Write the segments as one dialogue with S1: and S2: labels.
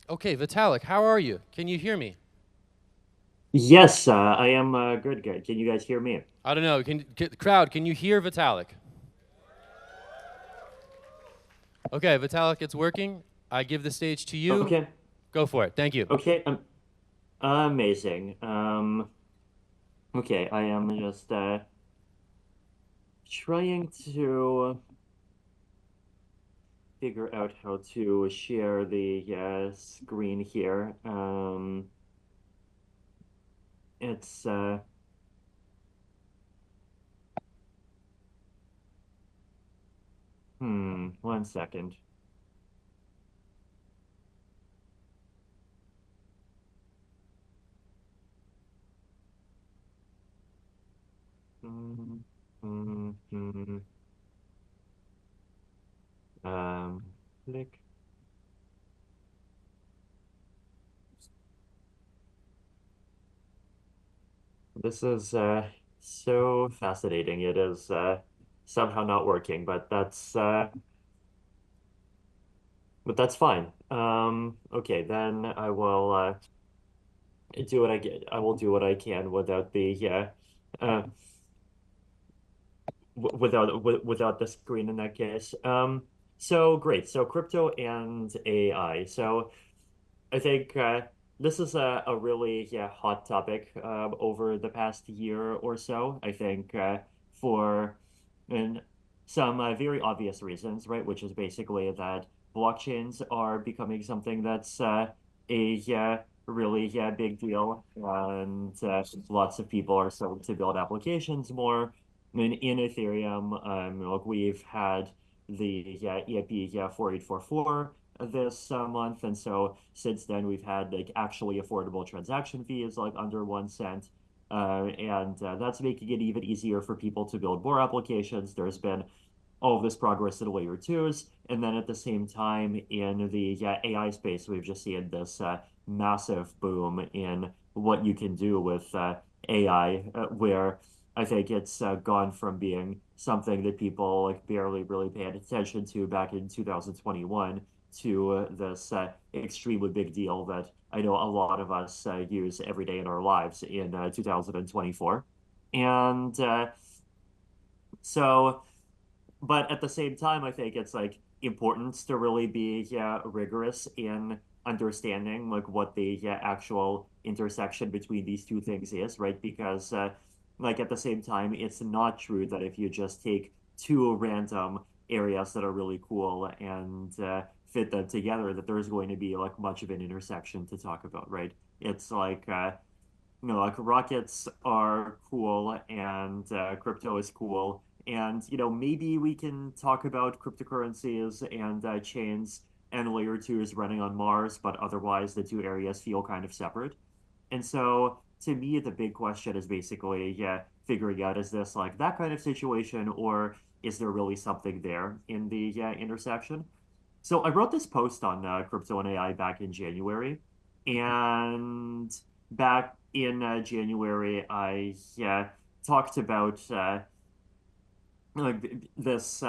S1: Okay, Vitalik, how are you? Can you hear me?
S2: Yes, I am good, good. Can you guys hear me?
S1: I don't know. Crowd, can you hear Vitalik? Okay, Vitalik, it's working. I give the stage to you.
S2: Okay,
S1: Go for it. Thank you.
S2: okay, amazing. Okay, I am just trying to figure out how to share the screen here. It's 1 second. Hmm, hmm, hmm. Um, Click. This is so fascinating. It is somehow not working, but that's fine. Okay, then I will do what I get. I will do what I can without the uh without the screen in that case. So great. So crypto and AI. So I think this is a really hot topic over the past year or so. I think for and some very obvious reasons, right? Which is basically that blockchains are becoming something that's a really big deal, and lots of people are starting to build applications more. In Ethereum, like we've had the EIP 4844 this month, and so since then we've had like actually affordable transaction fees like under 1 cent. And that's making it even easier for people to build more applications. There's been all of this progress in layer twos. And then at the same time, in the AI space, we've just seen this massive boom in what you can do with AI, where I think it's gone from being something that people like barely really paid attention to back in 2021 to this extremely big deal that I know a lot of us use every day in our lives in 2024. And so but at the same time, I think it's like important to really be rigorous in understanding like what the actual intersection between these two things is, right? Because like at the same time, it's not true that if you just take two random areas that are really cool and fit them together, that there's going to be like much of an intersection to talk about, right? It's like like rockets are cool and crypto is cool. And, maybe we can talk about cryptocurrencies and chains and layer twos running on Mars, but otherwise the two areas feel kind of separate. And so to me, the big question is basically, figuring out is this like that kind of situation, or is there really something there in the intersection? So I wrote this post on crypto and AI back in January, and back in January, I talked about like this.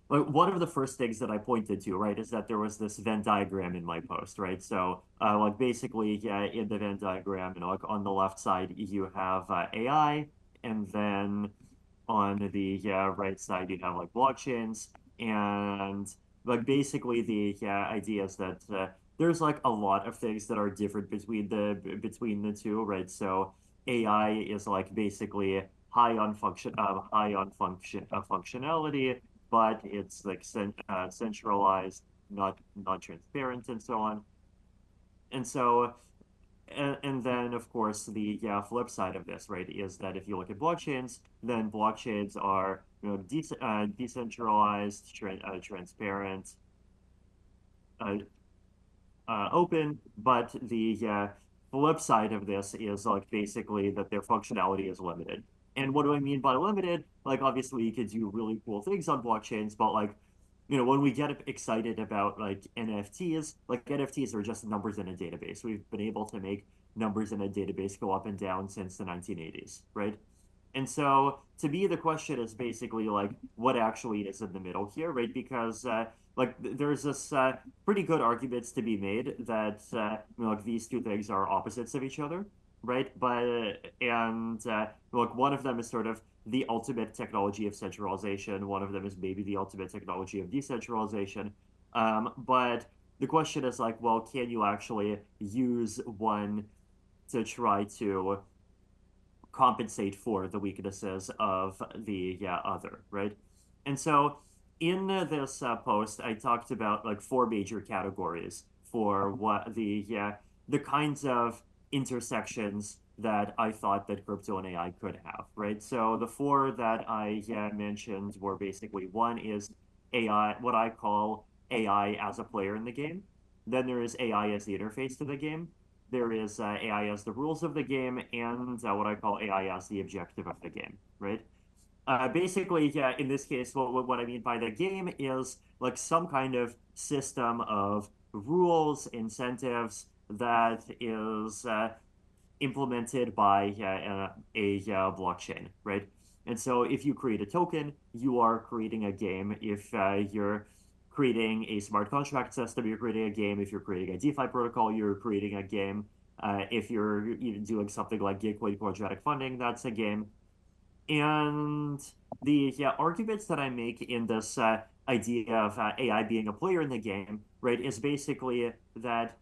S2: Like one of the first things that I pointed to, right, is that there was this Venn diagram in my post, right? So, like basically, in the Venn diagram, like on the left side, you have AI, and then on the right side, you have like blockchains, and like basically the idea is that there's like a lot of things that are different between the two, right? So AI is like basically high on functionality, but it's like centralized, not transparent, and so on. And so and then, of course, the flip side of this, right, is that if you look at blockchains, then blockchains are decentralized, transparent, uh, open. But the flip side of this is like basically that their functionality is limited. And what do I mean by limited? Like, obviously, you could do really cool things on blockchains, but like, when we get excited about like NFTs, like NFTs are just numbers in a database. We've been able to make numbers in a database go up and down since the 1980s, right? And so to me, the question is basically like, what actually is in the middle here, right? Because there's this pretty good arguments to be made that like these two things are opposites of each other, right? Look, one of them is sort of the ultimate technology of centralization. One of them is maybe the ultimate technology of decentralization. But the question is like, well, can you actually use one to try to compensate for the weaknesses of the other, right? And so in this post, I talked about like four major categories for what the kinds of intersections that I thought that crypto and AI could have, right? So the four that I mentioned were basically one is AI, what I call AI as a player in the game. Then there is AI as the interface to the game. There is AI as the rules of the game, and what I call AI as the objective of the game, right? Basically, yeah, in this case, what I mean by the game is like some kind of system of rules, incentives that is implemented by a blockchain, right? And so if you create a token, you are creating a game. If you're creating a smart contract system, you're creating a game. If you're creating a DeFi protocol, you're creating a game. If you're even doing something like Gitcoin quadratic funding, that's a game. And the arguments that I make in this idea of AI being a player in the game, right, is basically that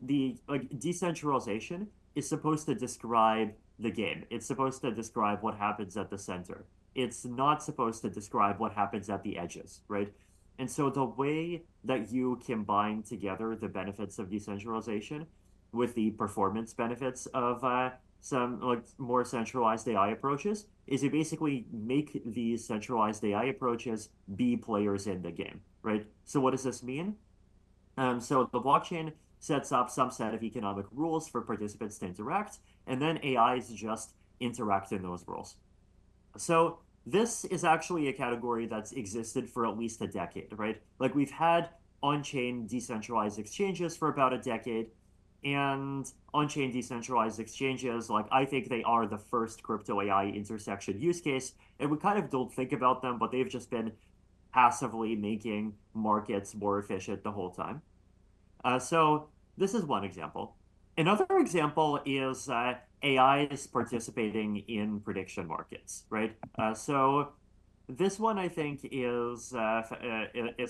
S2: the like decentralization is supposed to describe the game. It's supposed to describe what happens at the center. It's not supposed to describe what happens at the edges, right? And so the way that you combine together the benefits of decentralization with the performance benefits of some like more centralized AI approaches is you basically make these centralized AI approaches be players in the game, right? So what does this mean? So the blockchain sets up some set of economic rules for participants to interact, and then AIs just interact in those rules. So this is actually a category that's existed for at least a decade, right? Like we've had on-chain decentralized exchanges for about a decade, and on-chain decentralized exchanges, like I think they are the first crypto AI intersection use case, and we kind of don't think about them, but they've just been passively making markets more efficient the whole time. So this is one example. Another example is AI is participating in prediction markets, right? So this one I think is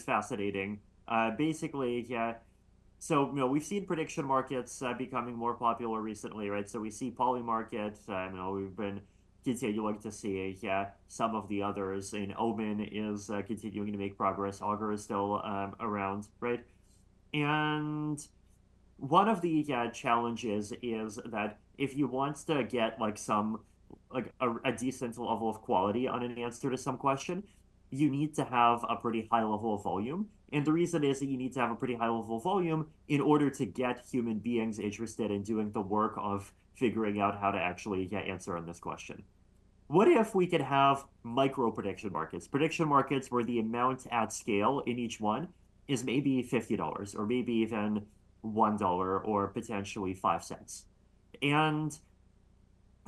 S2: fascinating. Basically, yeah. So we've seen prediction markets becoming more popular recently, right? So we see Polymarket. We've been continuing to see some of the others. And Omen is continuing to make progress. Augur is still around, right? And one of the challenges is that if you want to get like some like a decent level of quality on an answer to some question, you need to have a pretty high level of volume. And the reason is that you need to have a pretty high level of volume in order to get human beings interested in doing the work of figuring out how to actually answer on this question. What if we could have micro prediction markets where the amount at scale in each one is maybe $50 or maybe even $1 or potentially 5 cents? And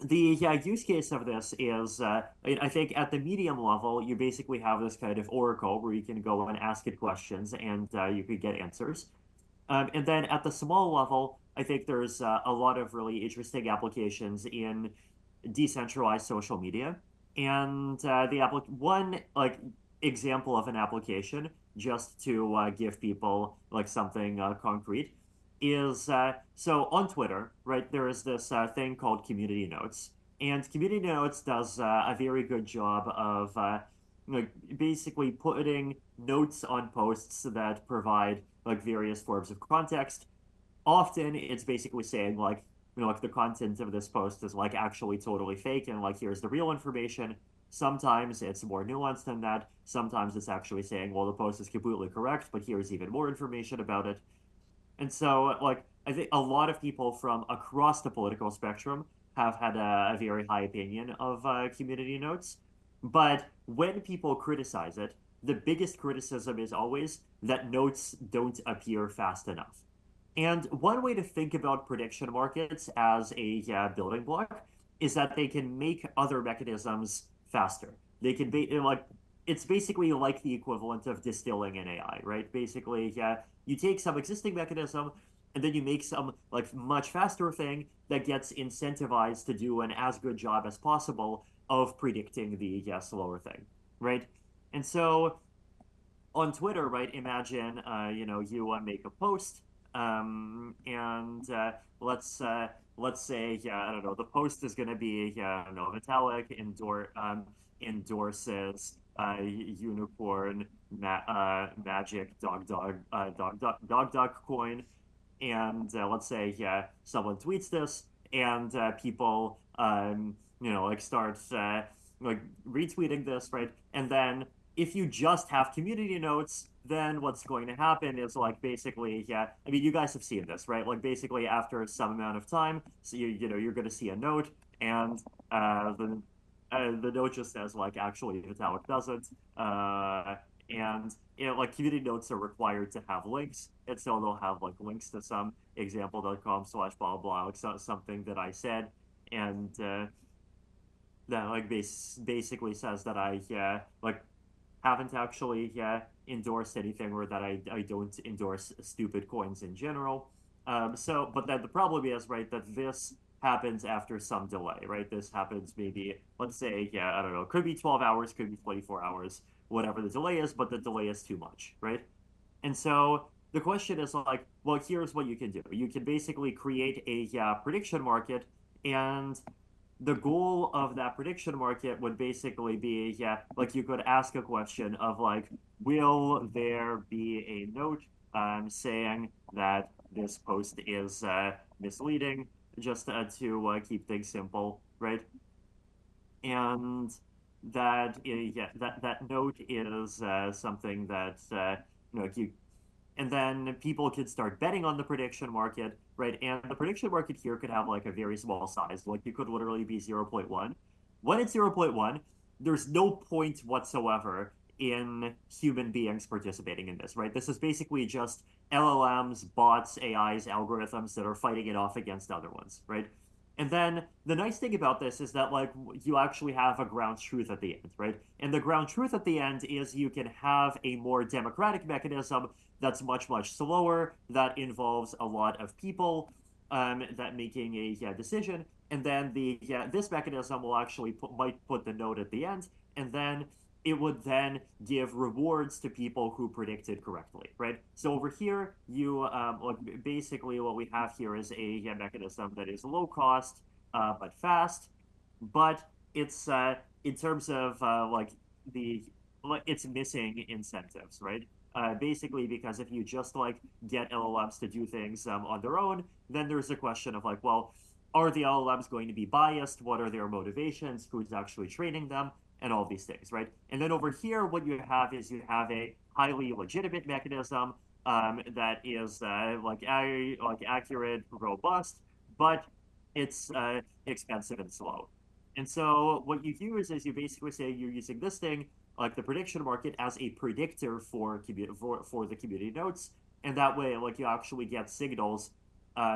S2: the use case of this is, I think at the medium level, you basically have this kind of oracle where you can go and ask it questions and you could get answers. And then at the small level, I think there's a lot of really interesting applications in decentralized social media. And one like example of an application, just to give people like something concrete, is so on Twitter, right? There is this thing called Community Notes, and Community Notes does a very good job of like basically putting notes on posts that provide like various forms of context. Often it's basically saying like like the content of this post is like actually totally fake and like here's the real information. Sometimes it's more nuanced than that. Sometimes it's actually saying, well, the post is completely correct, but here's even more information about it. And so, like, I think a lot of people from across the political spectrum have had a very high opinion of community notes. But when people criticize it, the biggest criticism is always that notes don't appear fast enough. And one way to think about prediction markets as a building block is that they can make other mechanisms faster. They can be like it's basically like the equivalent of distilling an AI, right? Basically, yeah, you take some existing mechanism and then you make some like much faster thing that gets incentivized to do an as good job as possible of predicting the slower thing, right? And so on Twitter, right? Imagine, you make a post, and let's say, I don't know, the post is going to be, I don't know, Vitalik endorses unicorn magic dog coin, and let's say, yeah, someone tweets this, and people, like start like retweeting this, right? And then if you just have community notes, then what's going to happen is like basically, yeah, I mean, you guys have seen this, right? Like basically after some amount of time, so you're going to see a note, and the note just says like actually Vitalik doesn't, and like community notes are required to have links, and so they'll have like links to some example.com/blah blah, like something that I said, and that like basically says that I like haven't actually endorsed anything, or that I don't endorse stupid coins in general. But then the problem is, right, that this happens after some delay, right? This happens maybe, let's say, I don't know, could be 12 hours, could be 24 hours, whatever the delay is, but the delay is too much, right? And so the question is like, well, here's what you can do. You can basically create a prediction market, and the goal of that prediction market would basically be, like you could ask a question of like, will there be a note saying that this post is misleading, just to keep things simple, right? And that note is something that you and then people could start betting on the prediction market, right? And the prediction market here could have like a very small size, like it could literally be 0.1. When it's 0.1, there's no point whatsoever in human beings participating in this, right? This is basically just LLMs, bots, AIs, algorithms that are fighting it off against other ones, right? And then the nice thing about this is that like you actually have a ground truth at the end, right? And the ground truth at the end is you can have a more democratic mechanism that's much, much slower, that involves a lot of people that making a decision. And then this mechanism will actually might put the note at the end, and then it would then give rewards to people who predicted correctly, right? So over here, basically what we have here is a mechanism that is low cost but fast, but it's in terms of it's missing incentives, right? Basically, because if you just like get LLMs to do things on their own, then there's a question of like, well, are the LLMs going to be biased? What are their motivations? Who's actually training them? And all these things, right? And then over here, what you have is you have a highly legitimate mechanism that is like accurate, robust, but it's expensive and slow. And so what you use is you basically say you're using this thing, like the prediction market, as a predictor for the community notes, and that way, like you actually get signals,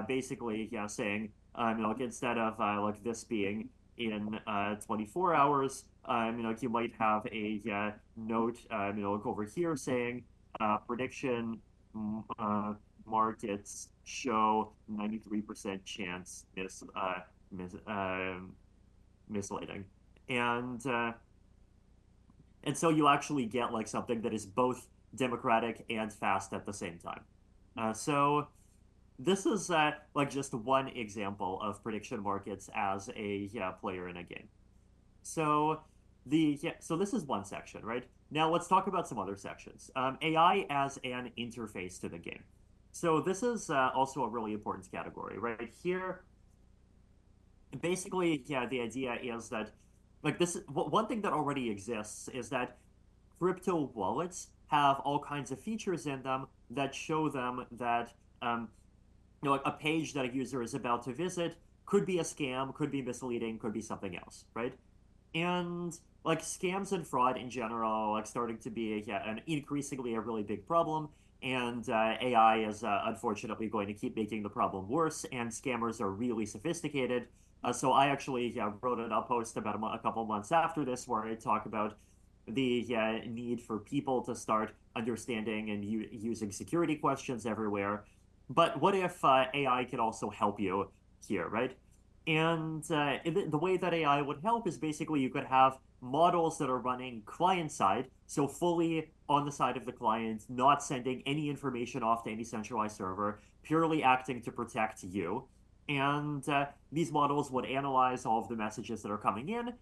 S2: basically, saying, like instead of like this being in 24 hours, you might have a note, like over here saying prediction markets show 93% chance mis misleading, and so you actually get like something that is both democratic and fast at the same time. So this is like just one example of prediction markets as a player in a game. So so this is one section, right? Now let's talk about some other sections. AI as an interface to the game. So this is also a really important category, right? Here, basically, the idea is that like this one thing that already exists is that crypto wallets have all kinds of features in them that show them that like a page that a user is about to visit could be a scam, could be misleading, could be something else, right? And like scams and fraud in general, like starting to be an increasingly a really big problem. And AI is unfortunately going to keep making the problem worse. And scammers are really sophisticated. So I actually wrote a post about a couple months after this where I talk about the need for people to start understanding and using security questions everywhere. But what if AI could also help you here, right? And the way that AI would help is basically you could have models that are running client side, so fully on the side of the client, not sending any information off to any centralized server, purely acting to protect you. And these models would analyze all of the messages that are coming in,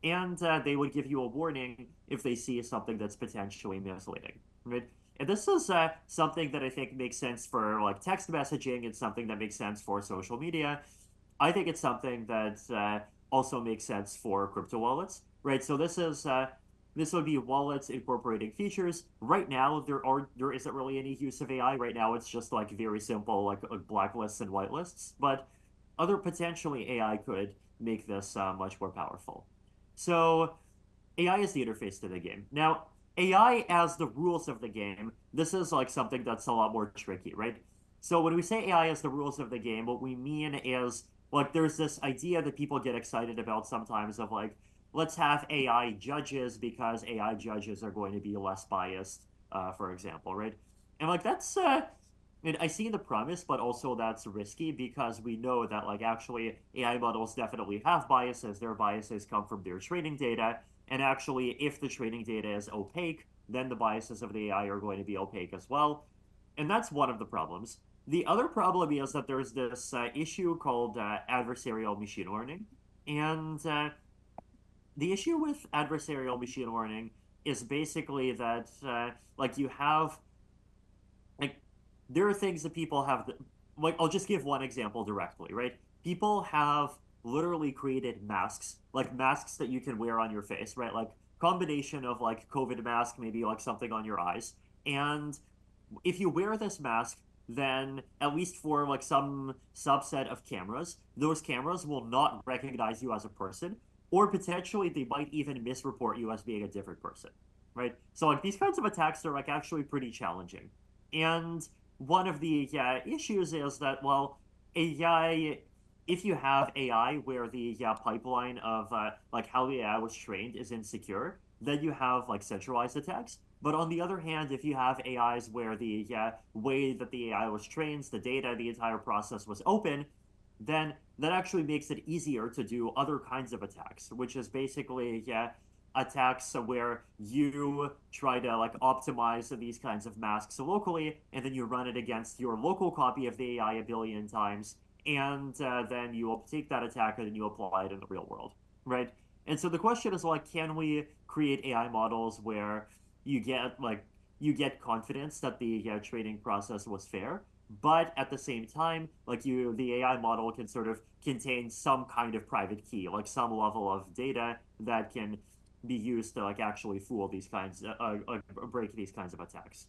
S2: and they would give you a warning if they see something that's potentially misleading, right? And this is something that I think makes sense for like text messaging. It's something that makes sense for social media. I think it's something that also makes sense for crypto wallets, right? So this would be wallets incorporating features. Right now, there isn't really any use of AI. Right now, it's just like very simple, like blacklists and whitelists. But other potentially AI could make this much more powerful. So AI is the interface to the game. Now, AI as the rules of the game, this is like something that's a lot more tricky, right? So when we say AI as the rules of the game, what we mean is like there's this idea that people get excited about sometimes of like, let's have AI judges because AI judges are going to be less biased, for example, right? And like that's and I see the premise, but also that's risky because we know that like actually AI models definitely have biases. Their biases come from their training data, and actually, if the training data is opaque, then the biases of the AI are going to be opaque as well. And that's one of the problems. The other problem is that there's this issue called adversarial machine learning. And the issue with adversarial machine learning is basically that, like, you have, like, there are things that people have, like, I'll just give one example directly, right? People have literally created masks, like masks that you can wear on your face, right? Like, combination of like COVID mask, maybe like something on your eyes. And if you wear this mask, then at least for like some subset of cameras, those cameras will not recognize you as a person, or potentially they might even misreport you as being a different person, right? So like these kinds of attacks are like actually pretty challenging. And one of the issues is that, well, AI, if you have AI where the pipeline of like how the AI was trained is insecure, then you have like centralized attacks. But on the other hand, if you have AIs where the way that the AI was trained, the data, the entire process was open, then that actually makes it easier to do other kinds of attacks, which is basically attacks where you try to like optimize these kinds of masks locally, and then you run it against your local copy of the AI a billion times, and then you will take that attack and then you apply it in the real world, right? And so the question is like, can we create AI models where you get confidence that the training process was fair, but at the same time, like the AI model can sort of contain some kind of private key, like some level of data that can be used to like actually fool these kinds, break these kinds of attacks.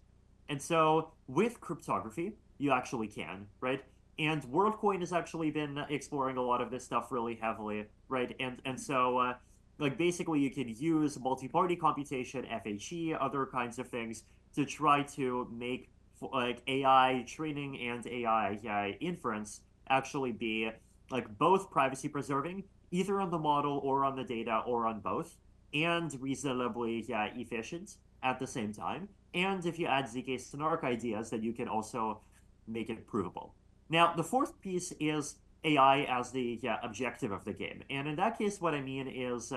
S2: And so with cryptography, you actually can, right? And WorldCoin has actually been exploring a lot of this stuff really heavily, right? And so like basically you can use multi-party computation, FHE, other kinds of things to try to make like AI training and AI inference actually be like both privacy preserving, either on the model or on the data or on both, and reasonably efficient at the same time. And if you add ZK snark ideas, then you can also make it provable. Now, the fourth piece is AI as the objective of the game. And in that case, what I mean is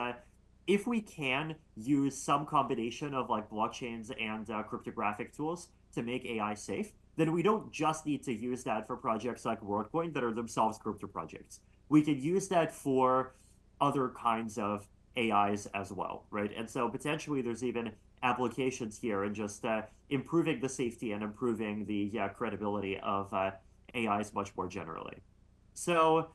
S2: if we can use some combination of like blockchains and cryptographic tools to make AI safe, then we don't just need to use that for projects like WorldCoin that are themselves crypto projects. We can use that for other kinds of AIs as well, right? And so potentially there's even applications here and just improving the safety and improving the credibility of AIs much more generally. So,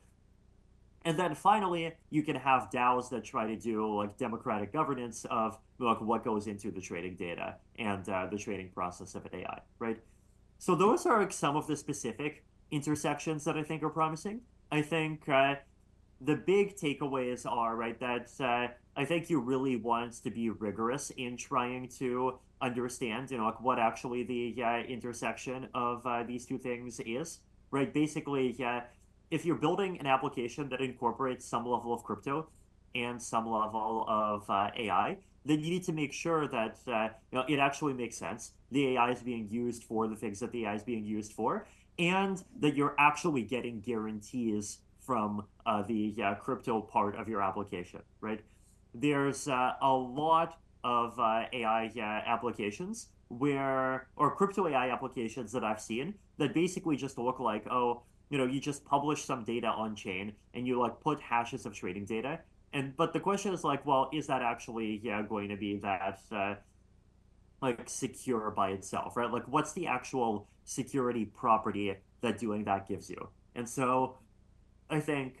S2: and then finally, you can have DAOs that try to do like democratic governance of like what goes into the trading data and the trading process of an AI, right? So those are like some of the specific intersections that I think are promising. I think the big takeaways are right that I think you really want to be rigorous in trying to understand, like what actually the intersection of these two things is, right? Basically, if you're building an application that incorporates some level of crypto and some level of AI, then you need to make sure that it actually makes sense. The AI is being used for the things that the AI is being used for, and that you're actually getting guarantees from the crypto part of your application, right? There's a lot of AI applications or crypto AI applications that I've seen that basically just look like, oh, you just publish some data on chain and you like put hashes of trading data. But the question is like, well, is that actually going to be that like secure by itself, right? Like, what's the actual security property that doing that gives you? And so I think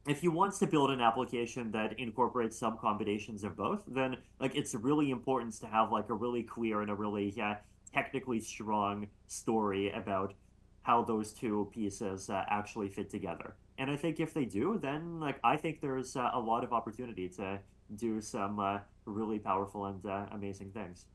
S2: if you want to build an application that incorporates some combinations of both, then like it's really important to have like a really clear and a really technically strong story about how those two pieces actually fit together. And I think if they do, then like I think there's a lot of opportunity to do some really powerful and amazing things.